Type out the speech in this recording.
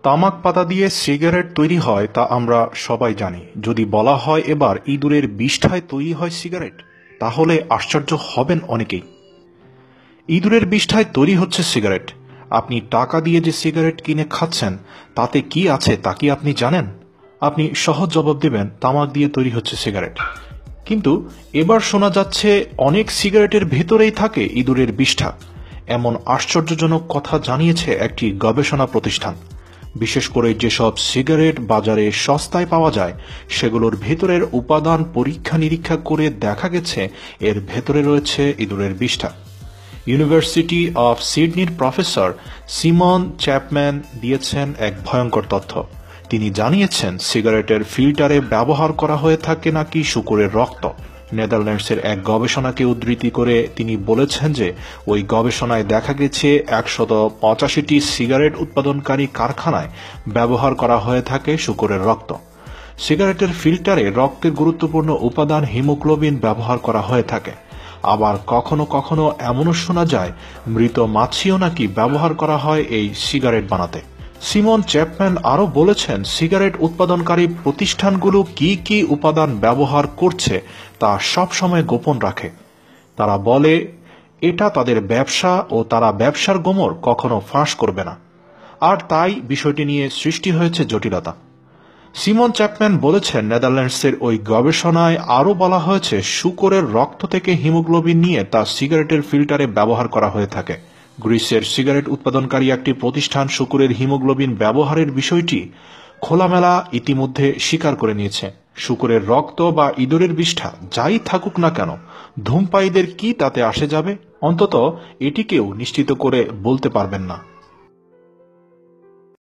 তামাক পাতা দিয়ে সিগারেট তৈরি হয় তা আমরা সবাই জানি। যদি বলা হয় এবার ইঁদুরের বিষ্ঠায় তৈরি হয় সিগারেট, তাহলে আশ্চর্য হবেন অনেকেই। ইঁদুরের বিষ্ঠায় তৈরি হচ্ছে সিগারেট। আপনি টাকা দিয়ে যে সিগারেট কিনে খাচ্ছেন তাতে কি আছে তা কি আপনি জানেন? আপনি সহজ জবাব দেবেন, তামাক দিয়ে তৈরি হচ্ছে সিগারেট। কিন্তু এবার শোনা যাচ্ছে অনেক সিগারেটের ভেতরেই থাকে ইঁদুরের বিষ্ঠা। এমন আশ্চর্যজনক কথা জানিয়েছে একটি গবেষণা প্রতিষ্ঠান। বিশেষ করে যেসব সিগারেট বাজারে সস্তায় পাওয়া যায় সেগুলোর ভেতরের উপাদান পরীক্ষা নিরীক্ষা করে দেখা গেছে এর ভেতরে রয়েছে ইঁদুরের বিষ্ঠা। ইউনিভার্সিটি অফ সিডনির প্রফেসর সিমন চ্যাপম্যান দিয়েছেন এক ভয়ঙ্কর তথ্য। তিনি জানিয়েছেন সিগারেটের ফিল্টারে ব্যবহার করা হয়ে থাকে নাকি শূকরের রক্ত। নেদারল্যান্ডসের এক গবেষণাকে উদ্ধৃতি করে তিনি বলেছেন যে ওই গবেষণায় দেখা গেছে 185টি সিগারেট উৎপাদনকারী কারখানায় ব্যবহার করা হয়ে থাকে শূকরের রক্ত। সিগারেটের ফিল্টারে রক্তের গুরুত্বপূর্ণ উপাদান হিমোগ্লোবিন ব্যবহার করা হয়ে থাকে। আবার কখনো কখনো এমনও শোনা যায় মৃত মাছিও নাকি ব্যবহার করা হয় এই সিগারেট বানাতে। সিমন চ্যাপম্যান আরও বলেছেন সিগারেট উৎপাদনকারী প্রতিষ্ঠানগুলো কি কি উপাদান ব্যবহার করছে তা সবসময় গোপন রাখে। তারা বলে এটা তাদের ব্যবসা ও তারা ব্যবসার গোমর কখনো ফাঁস করবে না। আর তাই বিষয়টি নিয়ে সৃষ্টি হয়েছে জটিলতা। সিমন চ্যাপম্যান বলেছেন নেদারল্যান্ডসের ওই গবেষণায় আরও বলা হয়েছে শূকরের রক্ত থেকে হিমোগ্লোবিন নিয়ে তা সিগারেটের ফিল্টারে ব্যবহার করা হয়ে থাকে। গ্রিসের সিগারেট উৎপাদনকারী একটি প্রতিষ্ঠান শূকরের হিমোগ্লোবিন ব্যবহারের বিষয়টি খোলামেলা ইতিমধ্যে স্বীকার করে নিয়েছে। শূকরের রক্ত বা ইঁদুরের বিষ্ঠা যাই থাকুক না কেন, ধূমপায়ীদের কি তাতে আসে যাবে? অন্তত এটিকেও নিশ্চিত করে বলতে পারবেন না।